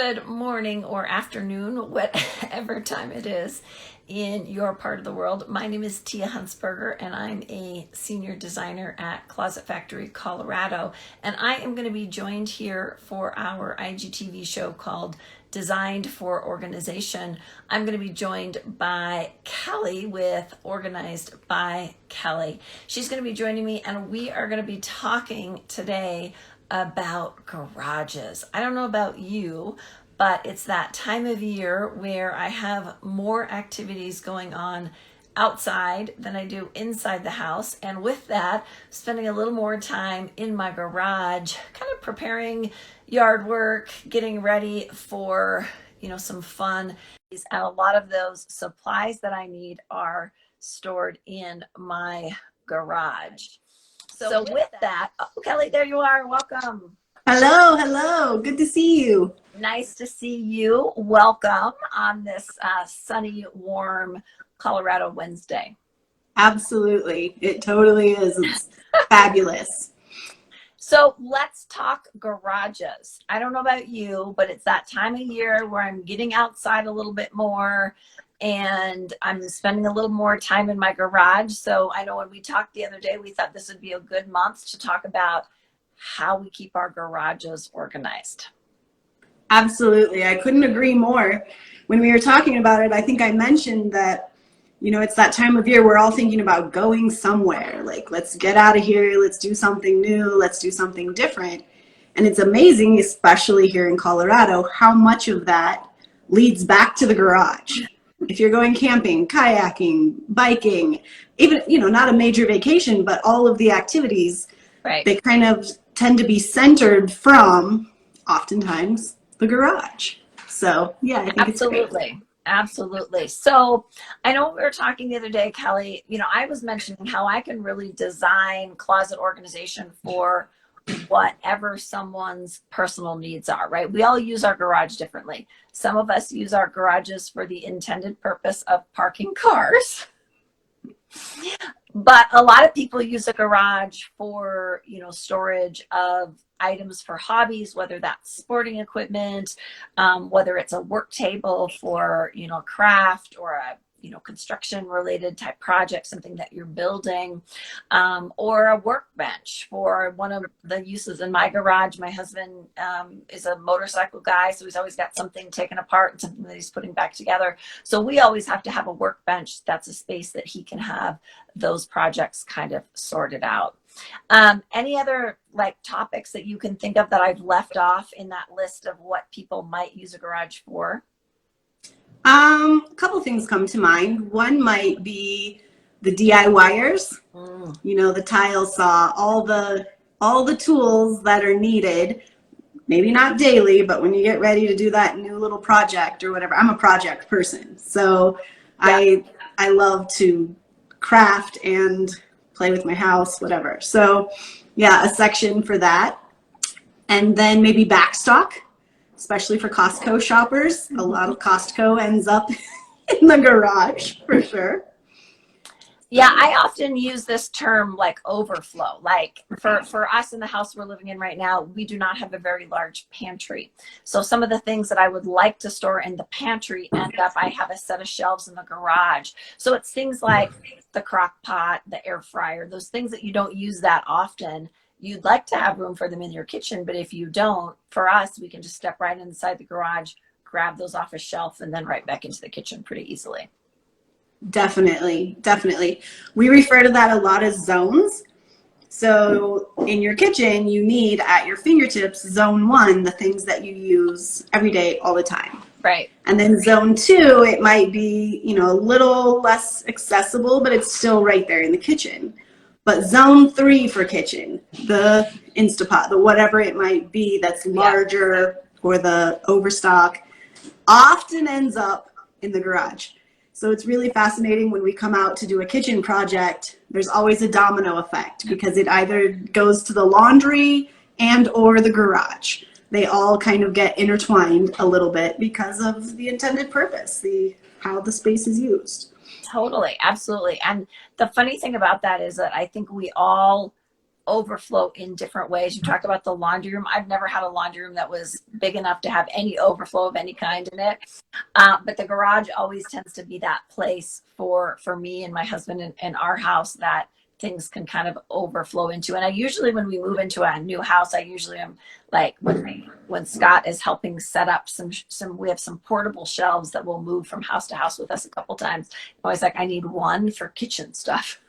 Good morning or afternoon, whatever time it is in your part of the world. My name is Tia Huntsberger, and I'm a senior designer at Closet Factory, Colorado. And I am going to be joined here for our IGTV show called Designed for Organization. I'm going to be joined by Keli with Organized by Keli. She's going to be joining me, and we are going to be talking today about garages. I don't know about you, but it's that time of year where I have more activities going on outside than I do inside the house. And with that, spending a little more time in my garage, kind of preparing yard work, getting ready for, some fun. And a lot of those supplies that I need are stored in my garage. So with that, oh, Keli, there you are. Welcome. Hello, hello. Good to see you. Nice to see you. Welcome on this sunny, warm Colorado Wednesday. Absolutely. It totally is. It's fabulous. So let's talk garages. I don't know about you, but it's that time of year where I'm getting outside a little bit more and I'm spending a little more time in my garage. So I know when we talked the other day, we thought this would be a good month to talk about how we keep our garages organized. Absolutely. I couldn't agree more. When we were talking about it, I think I mentioned that, it's that time of year we're all thinking about going somewhere. Like, let's get out of here. Let's do something new. Let's do something different. And it's amazing, especially here in Colorado, how much of that leads back to the garage. If you're going camping, kayaking, biking, even, not a major vacation, but all of the activities, right, they kind of tend to be centered from, oftentimes, the garage. So, yeah, I think absolutely. It's great. Absolutely. So I know we were talking the other day, Keli, I was mentioning how I can really design closet organization for whatever someone's personal needs are, right? We all use our garage differently. Some of us use our garages for the intended purpose of parking cars. But a lot of people use a garage for, storage of items for hobbies, whether that's sporting equipment, whether it's a work table for, craft or a, construction related type project, something that you're building, or a workbench for one of the uses in my garage. My husband is a motorcycle guy, so he's always got something taken apart and something that he's putting back together. So we always have to have a workbench. That's a space that he can have those projects kind of sorted out. Any other topics that you can think of that I've left off in that list of what people might use a garage for? A couple things come to mind. One might be the DIYers, the tile saw, all the tools that are needed, maybe not daily, but when you get ready to do that new little project or whatever. I'm a project person, so yeah. I love to craft and play with my house, whatever. So yeah, a section for that. And then maybe backstock, especially for Costco shoppers. A lot of Costco ends up in the garage for sure. Yeah, I often use this term overflow. For us in the house we're living in right now, we do not have a very large pantry. So some of the things that I would like to store in the pantry end up, I have a set of shelves in the garage. So it's things like the crock pot, the air fryer, those things that you don't use that often. You'd like to have room for them in your kitchen, but if you don't, for us, we can just step right inside the garage, grab those off a shelf, and then right back into the kitchen pretty easily. Definitely, definitely. We refer to that a lot as zones. So in your kitchen, you need at your fingertips, zone 1, the things that you use every day, all the time. Right. And then zone 2, it might be, a little less accessible, but it's still right there in the kitchen. But zone 3 for kitchen, the Instapot, the whatever it might be that's larger, or the overstock, often ends up in the garage. So it's really fascinating when we come out to do a kitchen project, there's always a domino effect because it either goes to the laundry and or the garage. They all kind of get intertwined a little bit because of the intended purpose, how the space is used. Totally, absolutely. And the funny thing about that is that I think we all overflow in different ways. You talk about the laundry room. I've never had a laundry room that was big enough to have any overflow of any kind in it. But the garage always tends to be that place for me and my husband and our house that things can kind of overflow into. And I usually, when we move into a new house, I usually am like, when Scott is helping set up we have some portable shelves that will move from house to house with us a couple times. I'm always like, I need one for kitchen stuff.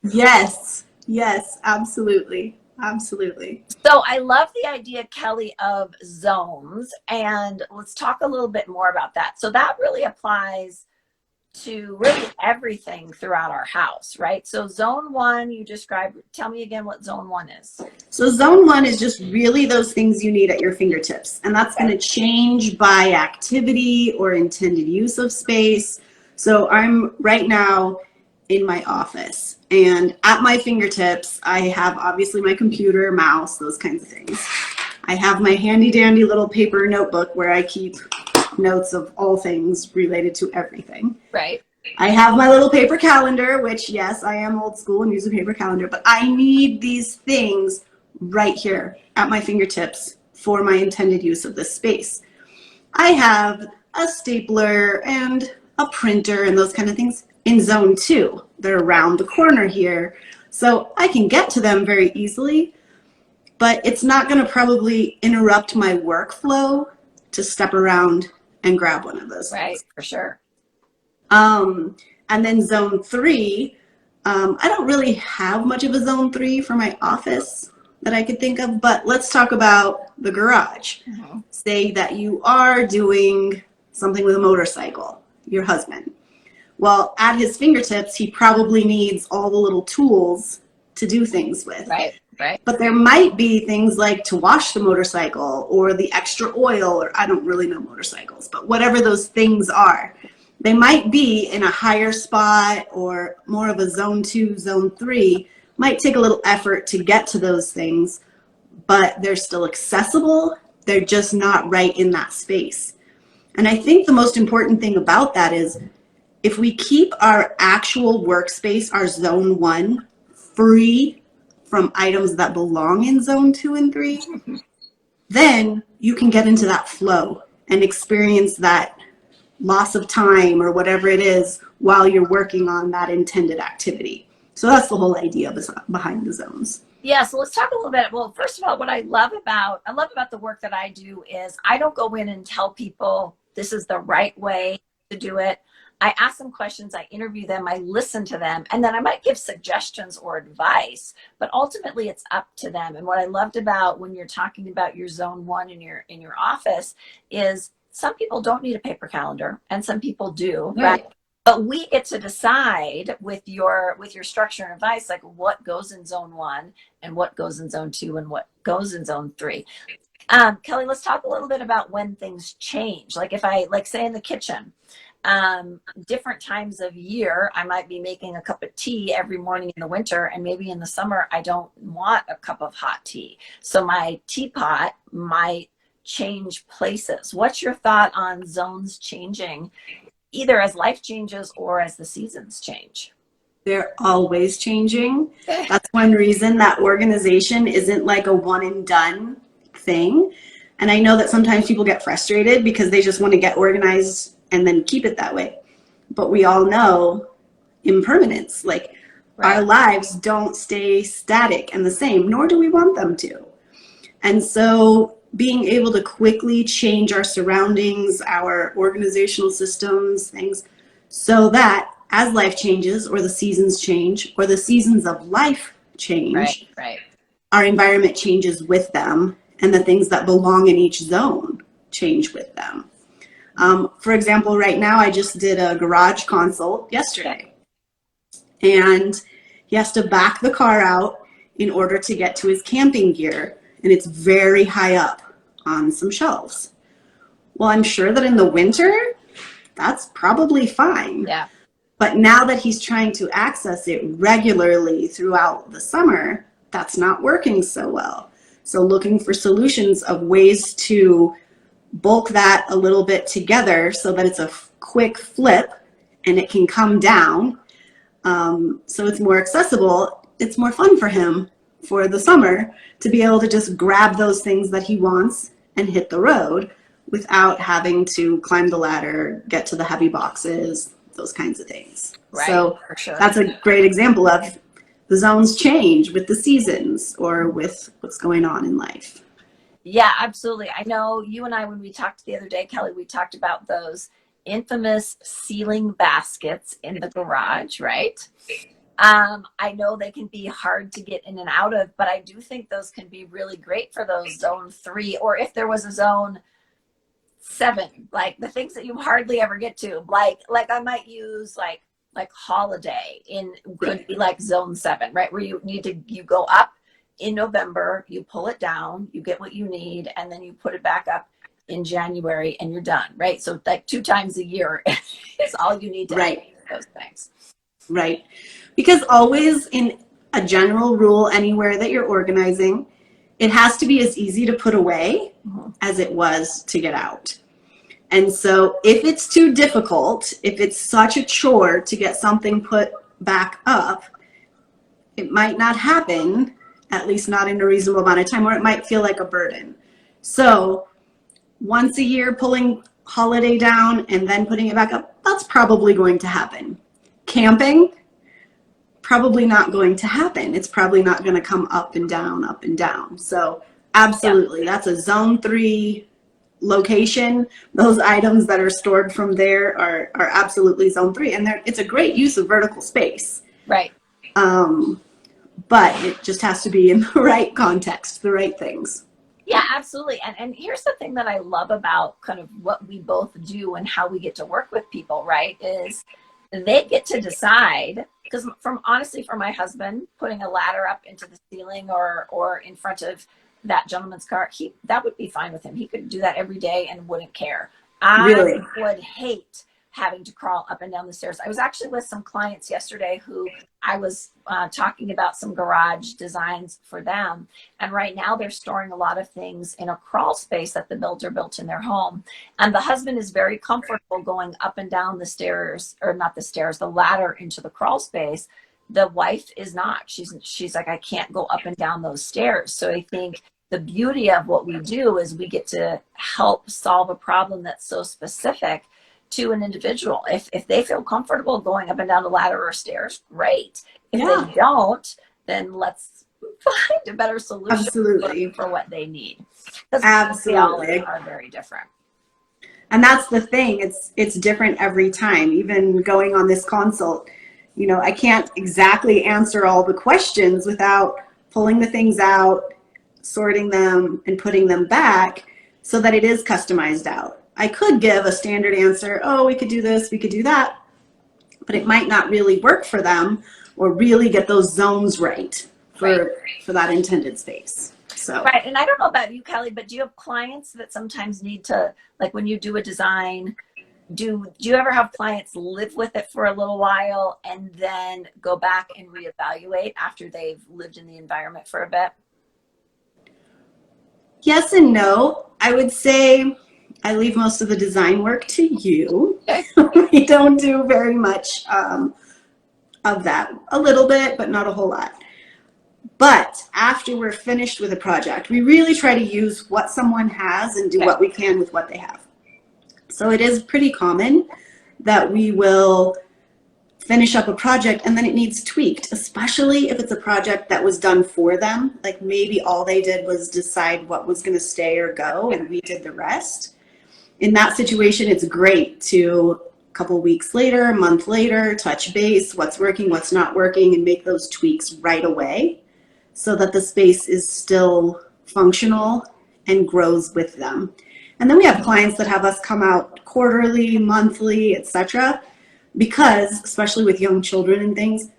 Yes. Yes, absolutely. Absolutely. So I love the idea, Keli, of zones. And let's talk a little bit more about that. So that really applies to really everything throughout our house, right? So zone one, you described, tell me again what zone one is. So zone one is just really those things you need at your fingertips. And that's going to change by activity or intended use of space. So I'm right now in my office, and at my fingertips, I have obviously my computer, mouse, those kinds of things. I have my handy dandy little paper notebook where I keep notes of all things related to everything. Right. I have my little paper calendar, which, yes, I am old school and use a paper calendar, but I need these things right here at my fingertips for my intended use of this space. I have a stapler and a printer and those kind of things in zone two. They're around the corner here, so I can get to them very easily, but it's not going to probably interrupt my workflow to step around and grab one of those. Right, things. for sure. And then zone three, I don't really have much of a zone three for my office that I could think of, but let's talk about the garage. Mm-hmm. Say that you are doing something with a motorcycle, your husband. Well, at his fingertips, he probably needs all the little tools to do things with. Right, right. But there might be things like to wash the motorcycle or the extra oil, or I don't really know motorcycles, but whatever those things are, they might be in a higher spot or more of a zone two, zone three, might take a little effort to get to those things, but they're still accessible. They're just not right in that space. And I think the most important thing about that is if we keep our actual workspace, our zone one, free from items that belong in zone two and three, then you can get into that flow and experience that loss of time or whatever it is while you're working on that intended activity. So that's the whole idea behind the zones. Yeah, so let's talk a little bit. Well, first of all, what I love about the work that I do is I don't go in and tell people this is the right way to do it. I ask them questions, I interview them, I listen to them, and then I might give suggestions or advice, but ultimately it's up to them. And what I loved about when you're talking about your zone one in your office is some people don't need a paper calendar and some people do, right? But we get to decide with your structure and advice, like what goes in zone one and what goes in zone two and what goes in zone three. Keli, let's talk a little bit about when things change. Like if I, like say in the kitchen, different times of year, I might be making a cup of tea every morning in the winter, and maybe in the summer, I don't want a cup of hot tea. So my teapot might change places. What's your thought on zones changing, either as life changes or as the seasons change? They're always changing. That's one reason that organization isn't like a one and done thing. And I know that sometimes people get frustrated because they just want to get organized and then keep it that way. But we all know impermanence, like our lives don't stay static and the same, nor do we want them to. And so being able to quickly change our surroundings, our organizational systems, things, so that as life changes or the seasons change or the seasons of life change, our environment changes with them and the things that belong in each zone change with them. For example, right now I just did a garage consult yesterday, and he has to back the car out in order to get to his camping gear, and it's very high up on some shelves. Well, I'm sure that in the winter, that's probably fine. Yeah. But now that he's trying to access it regularly throughout the summer, that's not working so well. So looking for solutions of ways to bulk that a little bit together so that it's a quick flip and it can come down, so it's more accessible. It's more fun for him for the summer to be able to just grab those things that he wants and hit the road without having to climb the ladder, get to the heavy boxes, those kinds of things. Right, so for sure. that's a great example of the zones change with the seasons or with what's going on in life. Yeah, absolutely. I know you and I, when we talked the other day, Kelly, we talked about those infamous ceiling baskets in the garage, right? I know they can be hard to get in and out of, but I do think those can be really great for those zone 3, or if there was a zone 7, like the things that you hardly ever get to, like I might use like holiday in could be like zone 7, right? Where you go up in November, you pull it down, you get what you need, and then you put it back up in January and you're done, right? So like 2 times a year is all you need to Right. those things. Right. Because always, in a general rule anywhere that you're organizing, it has to be as easy to put away as it was to get out. And so if it's too difficult, if it's such a chore to get something put back up, it might not happen, at least not in a reasonable amount of time, or it might feel like a burden. So once a year, pulling holiday down and then putting it back up, that's probably going to happen. Camping, probably not going to happen. It's probably not going to come up and down, up and down. So absolutely, that's a zone 3 location. Those items that are stored from there are absolutely zone 3. And it's a great use of vertical space. Right. But it just has to be in the right context, the right things. Yeah, absolutely. And here's the thing that I love about kind of what we both do and how we get to work with people, right? Is they get to decide, because honestly, for my husband, putting a ladder up into the ceiling or in front of that gentleman's car, that would be fine with him. He could do that every day and wouldn't care. Really? I would hate having to crawl up and down the stairs. I was actually with some clients yesterday who I was talking about some garage designs for them. And right now they're storing a lot of things in a crawl space that the builder built in their home. And the husband is very comfortable going up and down the stairs, or not the stairs, the ladder into the crawl space. The wife is not. She's like, I can't go up and down those stairs. So I think the beauty of what we do is we get to help solve a problem that's so specific to an individual. If they feel comfortable going up and down a ladder or stairs, great. If they don't, then let's find a better solution. Absolutely. For what they need. Because absolutely, we all are very different. And that's the thing. It's different every time. Even going on this consult, I can't exactly answer all the questions without pulling the things out, sorting them, and putting them back so that it is customized out. I could give a standard answer, oh, we could do this, we could do that, but it might not really work for them or really get those zones right for that intended space. So. Right. And I don't know about you, Kelly, but do you have clients that sometimes need to, like when you do a design, do you ever have clients live with it for a little while and then go back and reevaluate after they've lived in the environment for a bit? Yes and no. I would say I leave most of the design work to you. We don't do very much of that. A little bit, but not a whole lot. But after we're finished with a project, we really try to use what someone has and do what we can with what they have. So it is pretty common that we will finish up a project and then it needs tweaked, especially if it's a project that was done for them. Like maybe all they did was decide what was going to stay or go and we did the rest. In that situation, it's great to a couple weeks later, a month later, touch base, what's working, what's not working, and make those tweaks right away so that the space is still functional and grows with them. And then we have clients that have us come out quarterly, monthly, etc. Because, especially with young children and things,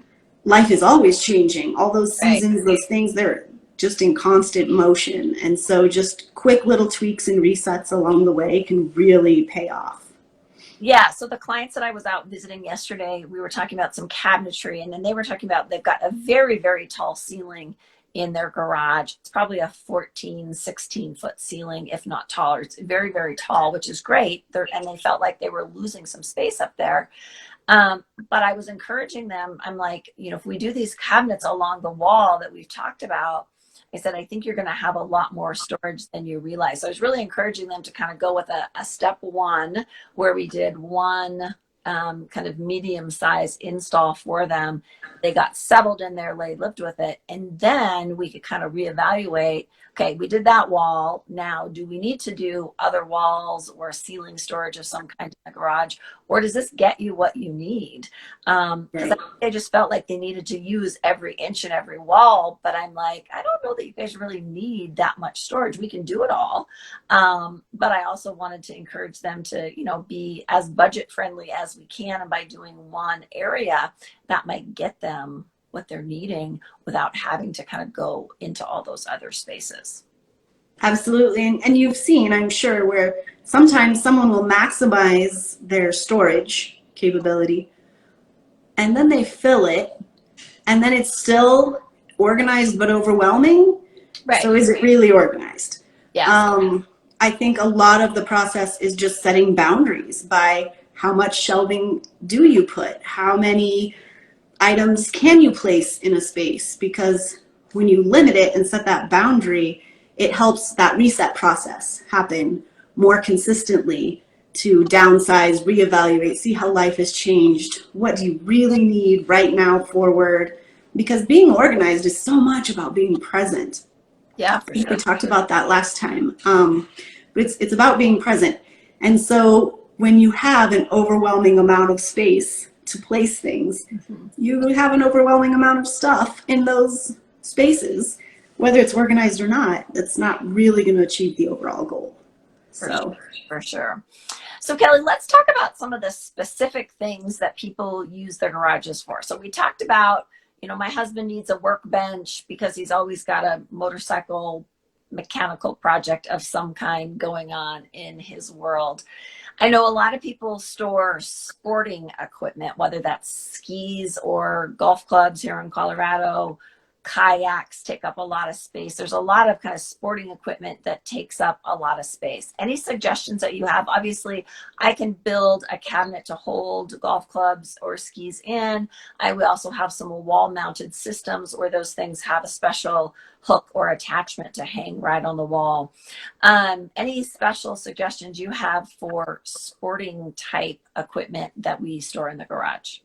life is always changing. All those seasons, those things, they're just in constant motion. And so just quick little tweaks and resets along the way can really pay off. Yeah, so the clients that I was out visiting yesterday, we were talking about some cabinetry, and then they were talking about they've got a very, very tall ceiling in their garage. It's probably a 14, 16-foot ceiling, if not taller. It's very, very tall, which is great. And they felt like they were losing some space up there. But I was encouraging them. I'm like, if we do these cabinets along the wall that we've talked about, I said, I think you're going to have a lot more storage than you realize. So I was really encouraging them to kind of go with a step one, where we did one kind of medium size install for them. They got settled in there, they lived with it. And then we could kind of reevaluate, okay, we did that wall. Now, do we need to do other walls or ceiling storage of some kind in the garage? Or does this get you what you need? Because they just felt like they needed to use every inch and every wall. But I'm like, I don't know that you guys really need that much storage. We can do it all. But I also wanted to encourage them to, be as budget friendly as we can. And by doing one area, that might get them what they're needing without having to kind of go into all those other spaces. Absolutely. And you've seen, I'm sure, where sometimes someone will maximize their storage capability and then they fill it and then it's still organized but overwhelming. Right. So is it really organized? Yeah. I think a lot of the process is just setting boundaries by how much shelving do you put? How many items can you place in a space? Because when you limit it and set that boundary, it helps that reset process happen more consistently to downsize, reevaluate, see how life has changed. What do you really need right now forward? Because being organized is so much about being present. Yeah, for sure. We talked about that last time. But it's about being present. And so when you have an overwhelming amount of space to place things, you have an overwhelming amount of stuff in those spaces, whether it's organized or not. That's not really going to achieve the overall goal. For sure. So Kelly, let's talk about some of the specific things that people use their garages for. So we talked about, my husband needs a workbench because he's always got a motorcycle mechanical project of some kind going on in his world. I know a lot of people store sporting equipment, whether that's skis or golf clubs here in Colorado. Kayaks take up a lot of space. There's a lot of kind of sporting equipment that takes up a lot of space. Any suggestions that you have? Obviously, I can build a cabinet to hold golf clubs or skis in. I will also have some wall-mounted systems where those things have a special hook or attachment to hang right on the wall. Any special suggestions you have for sporting type equipment that we store in the garage?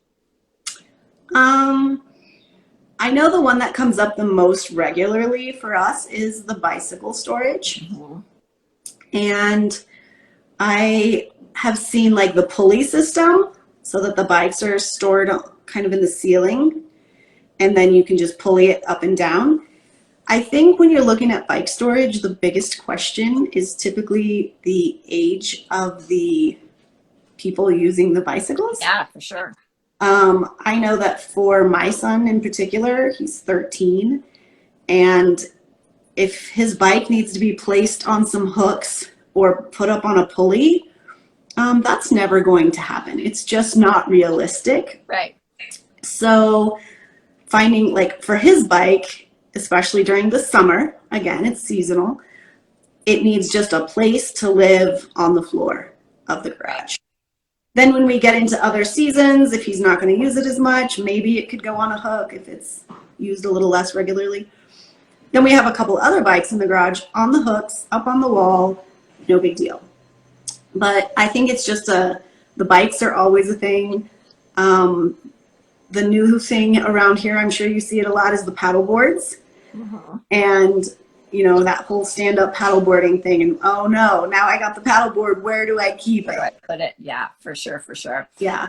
I know the one that comes up the most regularly for us is the bicycle storage. And I have seen like the pulley system so that the bikes are stored kind of in the ceiling and then you can just pulley it up and down. I think when you're looking at bike storage, the biggest question is typically the age of the people using the bicycles. Yeah, for sure. I know that for my son in particular, he's 13, and if his bike needs to be placed on some hooks or put up on a pulley, that's never going to happen. It's just not realistic. Right. So finding, like, for his bike, especially during the summer, again, it's seasonal, it needs just a place to live on the floor of the garage. Then when we get into other seasons, if he's not going to use it as much, maybe it could go on a hook if it's used a little less regularly. Then we have a couple other bikes in the garage on the hooks, up on the wall, no big deal. But I think it's just the bikes are always a thing. The new thing around here, I'm sure you see it a lot, is the paddle boards. And that whole stand-up paddleboarding thing, and oh no, now I got the paddleboard, where do I keep it? Where do I put it? Yeah, for sure. Yeah.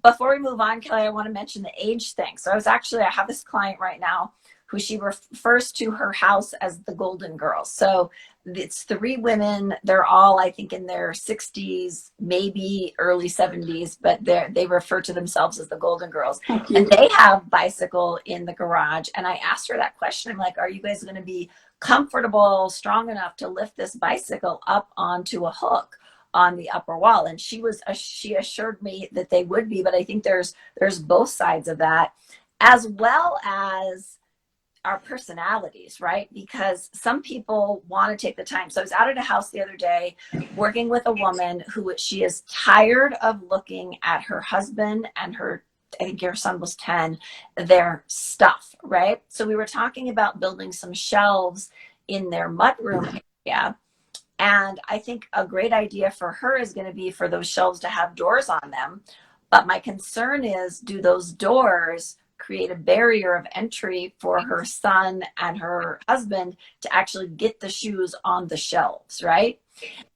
Before we move on, Kelly, I want to mention the age thing. So I have this client right now who she refers to her house as the Golden Girls. So it's 3 women. They're all, I think, in their 60s, maybe early 70s, but they refer to themselves as the Golden Girls. And they have bicycle in the garage. And I asked her that question. I'm like, are you guys going to be comfortable, strong enough to lift this bicycle up onto a hook on the upper wall? And she assured me that they would be, but I think there's both sides of that, as well as our personalities, right? Because some people want to take the time. So I was out at a house the other day working with a woman who she is tired of looking at her husband and her, I think your son was 10, their stuff, right? So we were talking about building some shelves in their mudroom area. And I think a great idea for her is going to be for those shelves to have doors on them. But my concern is, do those doors create a barrier of entry for her son and her husband to actually get the shoes on the shelves, right?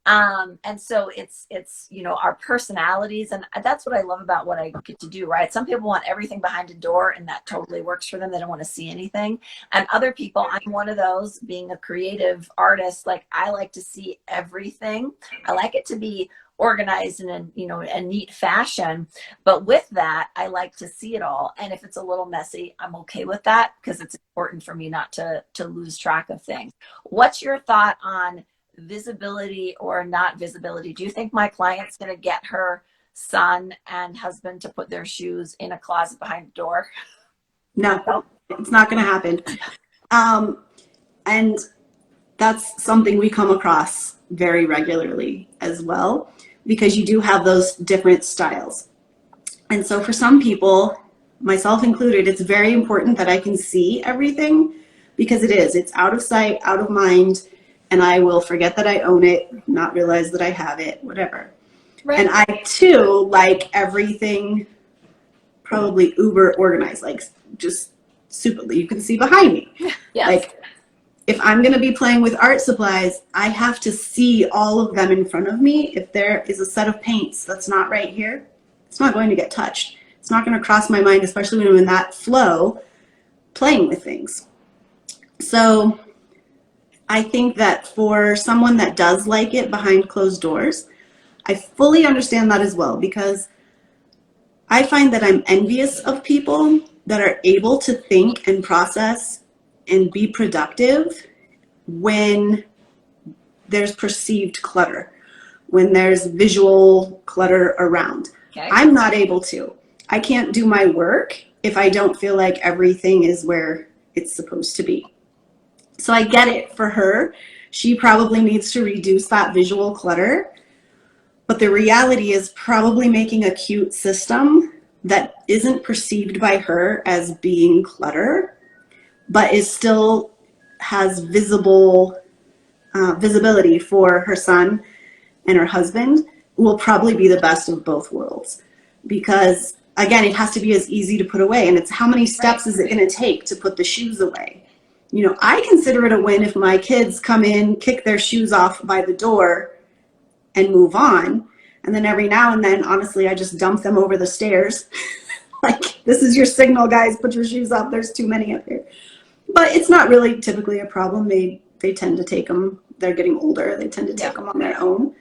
And so it's our personalities, and that's what I love about what I get to do, right? Some people want everything behind a door, and that totally works for them. They don't want to see anything. And other people, I'm one of those, being a creative artist, like I like to see everything. I like it to be organized in a neat fashion, but with that I like to see it all. And if it's a little messy, I'm okay with that, because it's important for me not to lose track of things. What's your thought on visibility or not visibility? Do you think my client's going to get her son and husband to put their shoes in a closet behind the door? No, it's not going to happen. And that's something we come across very regularly as well, because you do have those different styles. And so for some people, myself included, it's very important that I can see everything, because it's out of sight, out of mind, and I will forget that I own it, not realize that I have it, whatever. Right. And I too like everything probably uber organized, like just super, you can see behind me. Yes. Like if I'm going to be playing with art supplies, I have to see all of them in front of me. If there is a set of paints that's not right here, it's not going to get touched. It's not going to cross my mind, especially when I'm in that flow playing with things. So I think that for someone that does like it behind closed doors, I fully understand that as well, because I find that I'm envious of people that are able to think and process and be productive when there's perceived clutter, when there's visual clutter around. Okay. I'm not able to. I can't do my work if I don't feel like everything is where it's supposed to be. So I get it for her. She probably needs to reduce that visual clutter. But the reality is probably making a cute system that isn't perceived by her as being clutter, but is still has visibility for her son and her husband, will probably be the best of both worlds. Because again, it has to be as easy to put away, and it's how many steps is it going to take to put the shoes away? I consider it a win if my kids come in, kick their shoes off by the door, and move on. And then every now and then, honestly, I just dump them over the stairs. Like, this is your signal, guys, put your shoes up. There's too many up here. But it's not really typically a problem. They tend to take them. They're getting older. They tend to take them on their own.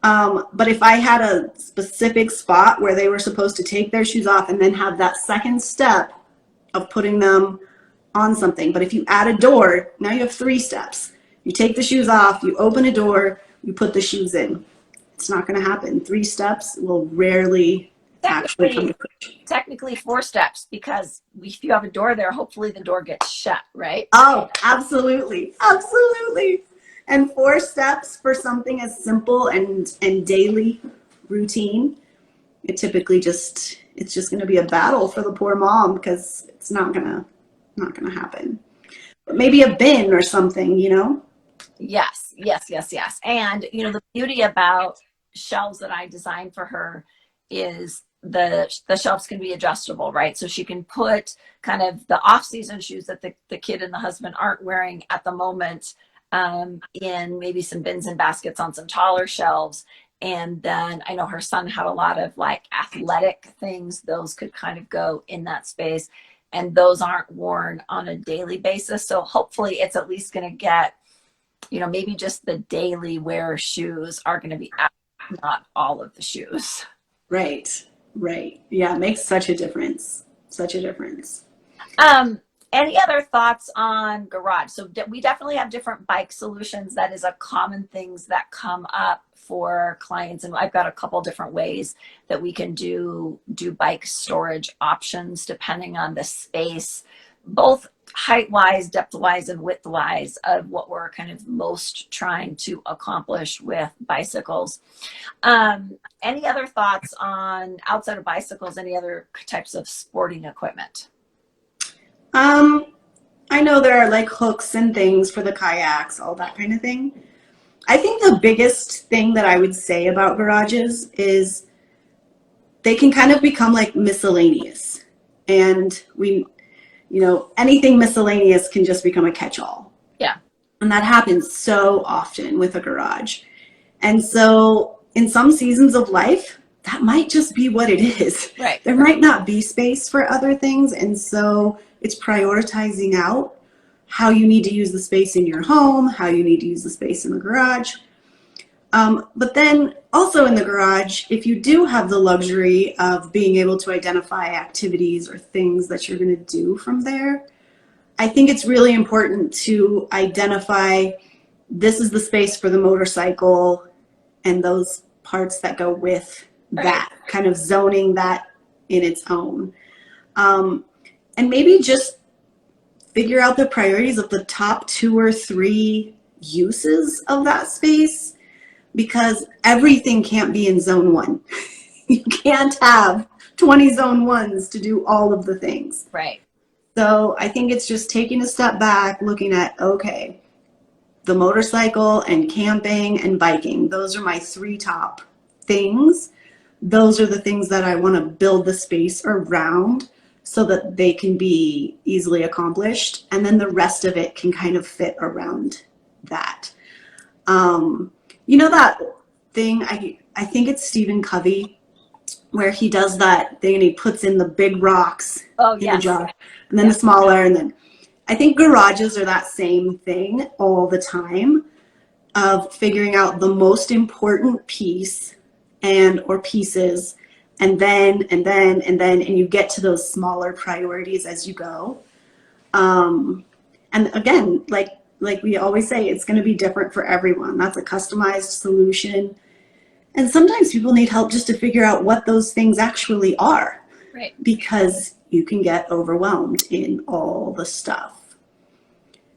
But if I had a specific spot where they were supposed to take their shoes off and then have that second step of putting them on something. But if you add a door, now you have 3 steps. You take the shoes off, you open a door, you put the shoes in. It's not going to happen. 3 steps will rarely actually come to fruition. Technically 4 steps, because if you have a door there, hopefully the door gets shut, right? Oh, absolutely. Absolutely. And 4 steps for something as simple and daily routine, it's just going to be a battle for the poor mom, because it's not going to happen. But maybe a bin or something, Yes. And the beauty about shelves that I designed for her is the shelves can be adjustable, right? So she can put kind of the off-season shoes that the kid and the husband aren't wearing at the moment in maybe some bins and baskets on some taller shelves. And then I know her son had a lot of like athletic things. Those could kind of go in that space, and those aren't worn on a daily basis. So hopefully it's at least going to get, maybe just the daily wear shoes are going to be out, not all of the shoes. Right. Yeah, it makes such a difference. Any other thoughts on garage? So we definitely have different bike solutions. That is a common things that come up for clients. And I've got a couple different ways that we can do bike storage options depending on the space. both height wise, depth wise, and width wise of what we're kind of most trying to accomplish with bicycles. Any other thoughts on, outside of bicycles, any other types of sporting equipment? Um, I know there are like hooks and things for the kayaks, all that kind of thing. I think the biggest thing that I would say about garages is they can kind of become like miscellaneous. And anything miscellaneous can just become a catch-all. Yeah. And that happens so often with a garage. And so in some seasons of life, that might just be what it is. Right. There might not be space for other things. And so it's prioritizing out how you need to use the space in your home, how you need to use the space in the garage. But then also in the garage, if you do have the luxury of being able to identify activities or things that you're going to do from there, I think it's really important to identify this is the space for the motorcycle and those parts that go with that, kind of zoning that in its own. And maybe just figure out the priorities of the top 2 or 3 uses of that space, because everything can't be in zone 1. You can't have 20 zone 1s to do all of the things. Right. So I think it's just taking a step back, looking at, okay, the motorcycle and camping and biking, those are my 3 top things. Those are the things that I want to build the space around so that they can be easily accomplished. And then the rest of it can kind of fit around that. That thing, I think it's Stephen Covey, where he does that thing and he puts in the big rocks in a jar, and then the smaller, and then I think garages are that same thing all the time, of figuring out the most important piece or pieces, and then you get to those smaller priorities as you go. And again, like we always say, it's going to be different for everyone. That's a customized solution. And sometimes people need help just to figure out what those things actually are. Right. Because you can get overwhelmed in all the stuff.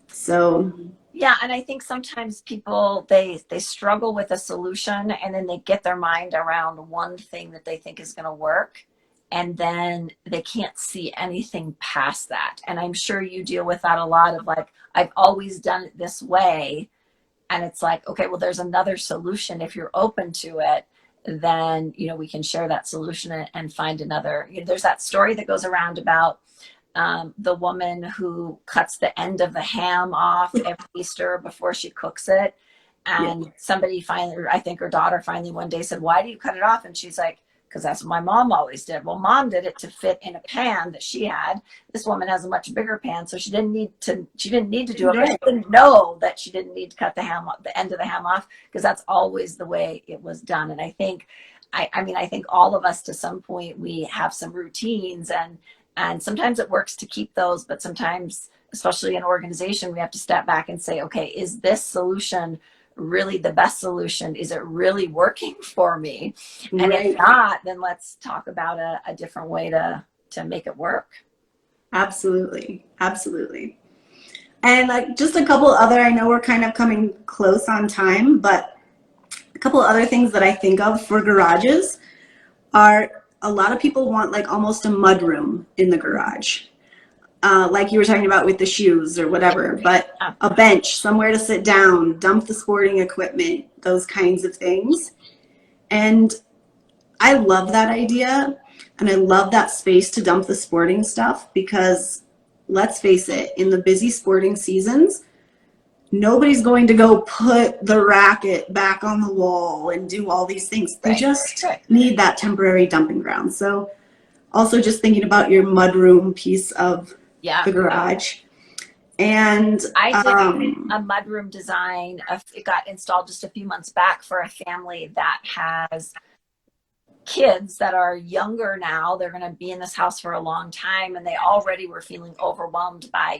So yeah, and I think sometimes people they struggle with a solution, and then they get their mind around one thing that they think is going to work, and then they can't see anything past that. And I'm sure you deal with that a lot, of like, I've always done it this way. And it's like, okay, well, there's another solution. If you're open to it, then, we can share that solution and find another. There's that story that goes around about the woman who cuts the end of the ham off every Easter before she cooks it. And somebody finally, I think her daughter finally one day said, "Why do you cut it off?" And she's like, "Because that's what my mom always did." Well, mom did it to fit in a pan that she had. This woman has a much bigger pan, so she didn't need to do it. But she didn't know that she didn't need to cut the end of the ham off, because that's always the way it was done. And I think, I think all of us, to some point, we have some routines, and sometimes it works to keep those, but sometimes, especially in organization, we have to step back and say, okay, is this solution really the best solution? Is it really working for me? And if not, then let's talk about a different way to make it work. Absolutely. And like just a couple other, I know we're kind of coming close on time, but a couple other things that I think of for garages are, a lot of people want like almost a mud room in the garage. Like you were talking about with the shoes or whatever, but a bench, somewhere to sit down, dump the sporting equipment, those kinds of things. And I love that idea, and I love that space to dump the sporting stuff, because let's face it, in the busy sporting seasons, nobody's going to go put the racket back on the wall and do all these things. They just need that temporary dumping ground. So also just thinking about your mudroom piece of the garage. And I did a mudroom design. It got installed just a few months back for a family that has kids that are younger now. They're going to be in this house for a long time, and they already were feeling overwhelmed by,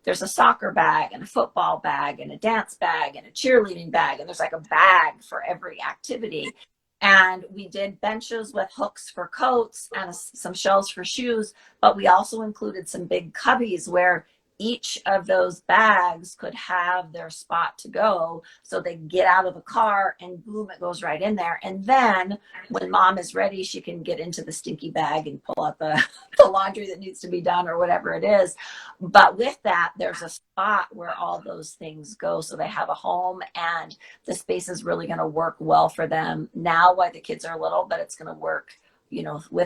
there's a soccer bag and a football bag and a dance bag and a cheerleading bag, and there's like a bag for every activity. And we did benches with hooks for coats and some shelves for shoes, but we also included some big cubbies where each of those bags could have their spot to go. So they get out of the car and boom, it goes right in there. And then when mom is ready, she can get into the stinky bag and pull out the laundry that needs to be done or whatever it is. But with that, there's a spot where all those things go. So they have a home, and the space is really going to work well for them now while the kids are little, but it's going to work,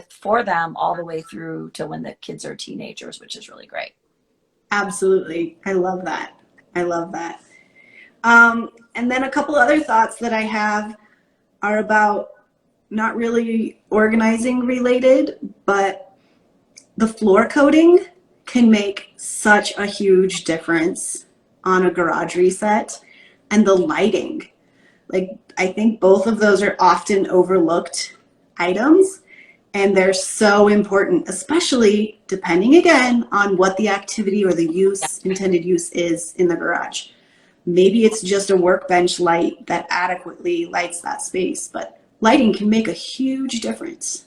for them all the way through to when the kids are teenagers, which is really great. Absolutely. I love that. I love that. And then a couple other thoughts that I have are about not really organizing related, but the floor coating can make such a huge difference on a garage reset, and the lighting. Like, I think both of those are often overlooked items, and they're so important, especially depending again on what the activity or the intended use is in the garage. Maybe it's just a workbench light that adequately lights that space, but lighting can make a huge difference.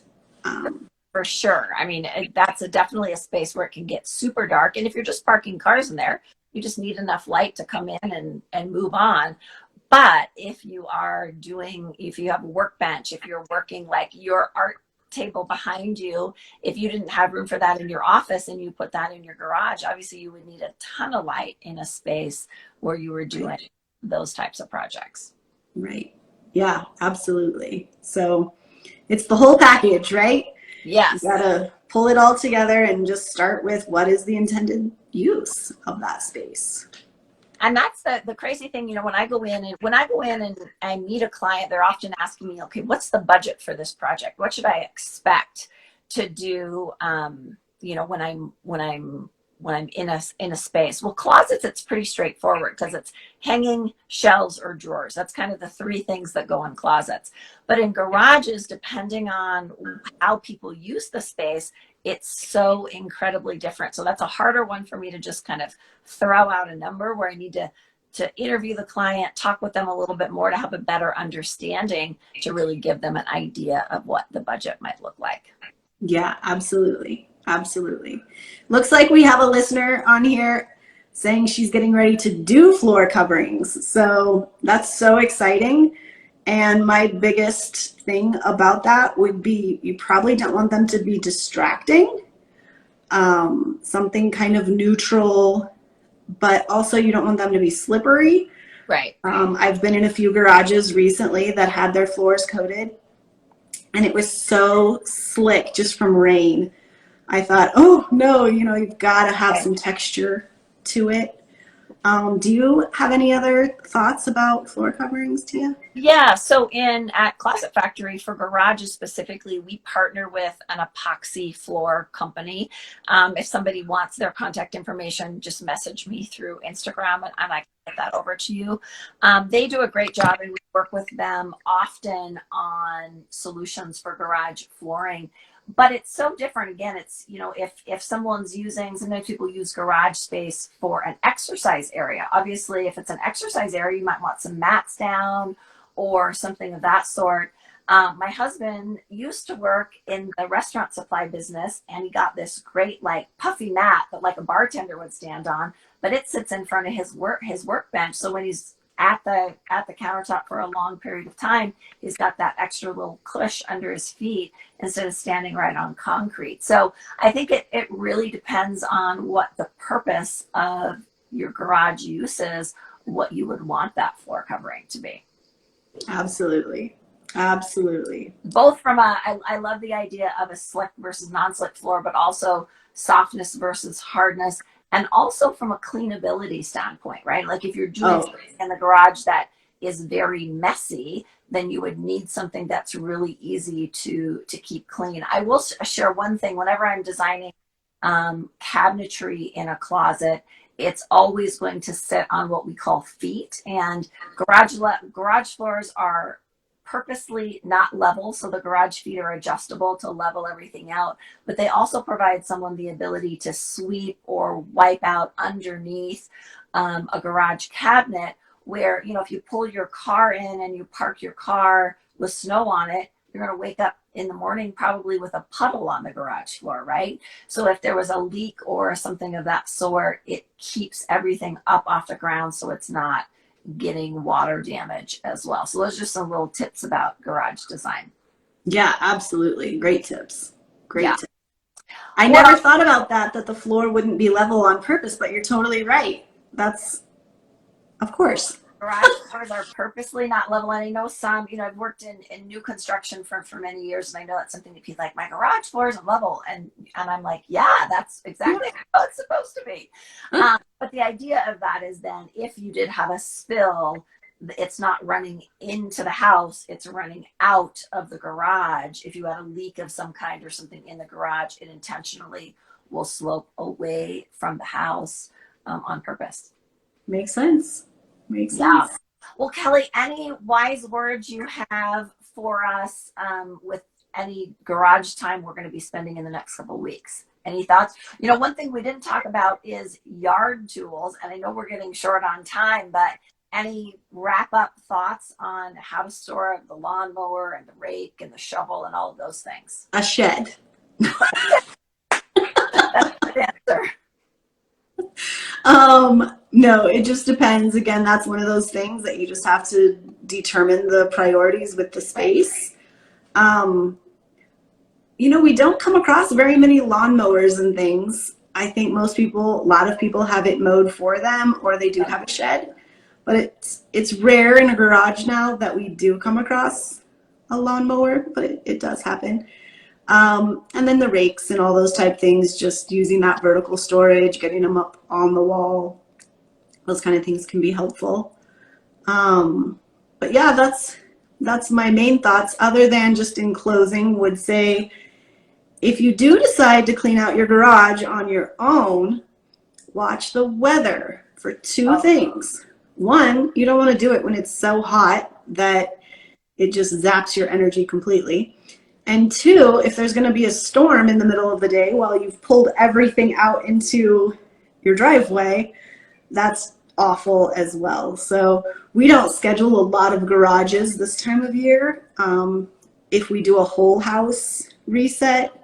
For sure. I mean, that's definitely a space where it can get super dark. And if you're just parking cars in there, you just need enough light to come in and move on. But if you have a workbench, if you're working like your art table behind you, if you didn't have room for that in your office and you put that in your garage, obviously you would need a ton of light in a space where you were doing those types of projects. Right. Yeah, absolutely. So it's the whole package, right? Yes. You gotta pull it all together and just start with what is the intended use of that space. And that's the crazy thing, when I go in and I meet a client, they're often asking me, okay, what's the budget for this project? What should I expect to do, when I'm in a space? Well, closets, it's pretty straightforward because it's hanging, shelves, or drawers. That's kind of the three things that go in closets. But in garages, depending on how people use the space, it's so incredibly different. So that's a harder one for me to just kind of throw out a number, where I need to interview the client, talk with them a little bit more to have a better understanding, to really give them an idea of what the budget might look like. Yeah, absolutely. Absolutely. Looks like we have a listener on here saying she's getting ready to do floor coverings. So that's so exciting. And my biggest thing about that would be, you probably don't want them to be distracting. Something kind of neutral, but also you don't want them to be slippery. Right. I've been in a few garages recently that had their floors coated, and it was so slick just from rain. I thought, oh no, you've got to have some texture to it. Do you have any other thoughts about floor coverings, Tia? Yeah, so at Closet Factory for garages specifically, we partner with an epoxy floor company. If somebody wants their contact information, just message me through Instagram and I can get that over to you. They do a great job, and we work with them often on solutions for garage flooring. But it's so different. Again, it's, if someone's sometimes people use garage space for an exercise area. Obviously, if it's an exercise area, you might want some mats down or something of that sort. My husband used to work in the restaurant supply business, and he got this great puffy mat that a bartender would stand on, but it sits in front of his workbench. So when he's at the countertop for a long period of time, he's got that extra little cush under his feet instead of standing right on concrete. So I think it really depends on what the purpose of your garage use is, what you would want that floor covering to be. Absolutely. Absolutely. Both from I love the idea of a slick versus non-slick floor, but also softness versus hardness, and also from a cleanability standpoint, right? Like if you're doing something in the garage that is very messy, then you would need something that's really easy to keep clean. I will share one thing. Whenever I'm designing cabinetry in a closet, it's always going to sit on what we call feet, and garage floors are purposely not level, so the garage feet are adjustable to level everything out, but they also provide someone the ability to sweep or wipe out underneath a garage cabinet, where if you pull your car in and you park your car with snow on it, you're going to wake up in the morning probably with a puddle on the garage floor, right? So if there was a leak or something of that sort, it keeps everything up off the ground so it's not getting water damage as well. So those are just some little tips about garage design. Yeah, absolutely. Great tips. Great Yeah. tips. I never thought about that the floor wouldn't be level on purpose, but you're totally right. That's, of course. Garage floors are purposely not level. And I know some, I've worked in new construction for many years, and I know that's something that people like, my garage floor isn't level. And I'm like, yeah, that's exactly how it's supposed to be. But the idea of that is then if you did have a spill, it's not running into the house, it's running out of the garage. If you had a leak of some kind or something in the garage, it intentionally will slope away from the house on purpose. Makes sense. Makes sense. Well, Keli, any wise words you have for us with any garage time we're going to be spending in the next couple of weeks? Any thoughts? One thing we didn't talk about is yard tools, and I know we're getting short on time, but any wrap up thoughts on how to store the lawnmower and the rake and the shovel and all of those things? A shed. That's a good answer. No, it just depends. Again, that's one of those things that you just have to determine the priorities with the space. We don't come across very many lawnmowers and things. I think a lot of people have it mowed for them, or they do have a shed. But it's rare in a garage now that we do come across a lawnmower, but it does happen. And then the rakes and all those type things, just using that vertical storage, getting them up on the wall, those kind of things can be helpful. But yeah, that's my main thoughts, other than just in closing would say, if you do decide to clean out your garage on your own, watch the weather for two things. One, you don't want to do it when it's so hot that it just zaps your energy completely. And two, if there's going to be a storm in the middle of the day while you've pulled everything out into your driveway, that's awful as well. So we don't schedule a lot of garages this time of year. If we do a whole house reset,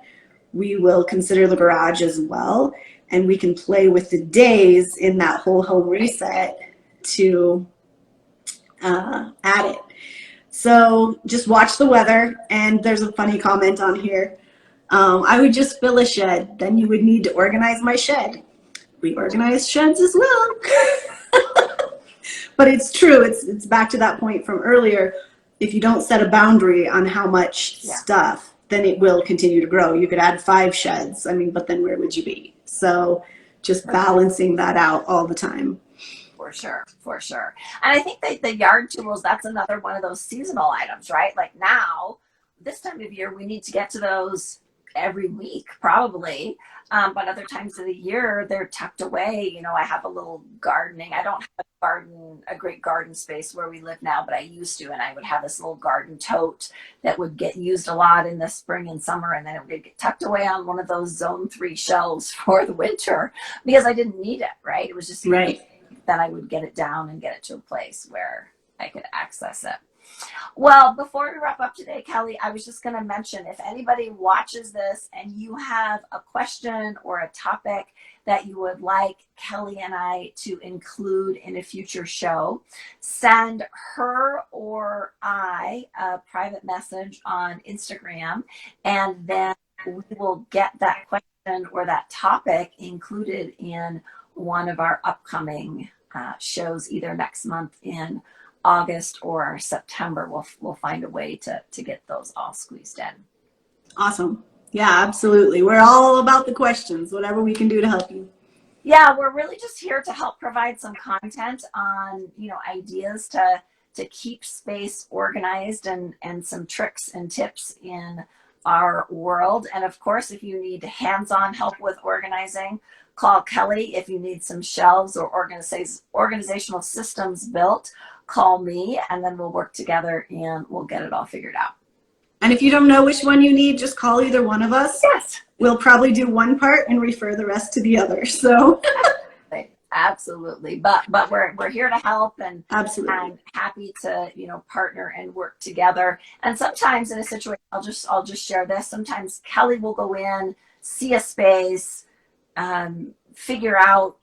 we will consider the garage as well. And we can play with the days in that whole home reset to add it. So just watch the weather. And there's a funny comment on here. I would just fill a shed. Then you would need to organize my shed. We organize sheds as well. But it's true. It's back to that point from earlier. If you don't set a boundary on how much stuff, then it will continue to grow. You could add 5 sheds. But then where would you be? So just balancing that out all the time. For sure. And I think that the yard tools, that's another one of those seasonal items, right? Like now, this time of year, we need to get to those every week, probably. But other times of the year, they're tucked away. I have a little gardening. I don't have a great garden space where we live now, but I used to, and I would have this little garden tote that would get used a lot in the spring and summer, and then it would get tucked away on one of those zone 3 shelves for the winter because I didn't need it, right? It was just right. Then I would get it down and get it to a place where I could access it. Well, before we wrap up today, Keli, I was just going to mention, if anybody watches this and you have a question or a topic that you would like Keli and I to include in a future show, send her or I a private message on Instagram, and then we will get that question or that topic included in one of our upcoming shows, either next month in August or September. We'll find a way to get those all squeezed in. Awesome. Yeah, absolutely. We're all about the questions, whatever we can do to help you. Yeah, we're really just here to help provide some content on, ideas to keep space organized and some tricks and tips in our world. And of course, if you need hands-on help with organizing, call Keli. If you need some shelves or organizational systems built, call me, and then we'll work together and we'll get it all figured out. And if you don't know which one you need, just call either one of us. Yes. We'll probably do one part and refer the rest to the other. So Absolutely. But we're here to help, and Absolutely. I'm happy to, partner and work together. And sometimes in a situation, I'll just share this. Sometimes Kelly will go in, see a space, figure out,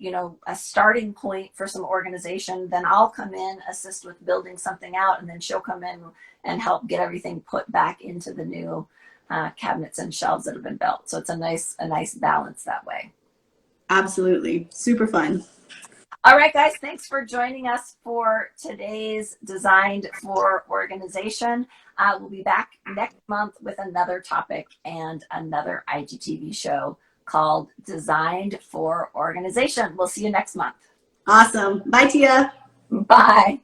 a starting point for some organization. Then I'll come in, assist with building something out, and then she'll come in and help get everything put back into the new cabinets and shelves that have been built. So it's a nice balance that way. Absolutely. Super fun. All right, guys, thanks for joining us for today's Designed for Organization. We'll be back next month with another topic and another IGTV show called Designed for Organization. We'll see you next month. Awesome. Bye, Tia. Bye.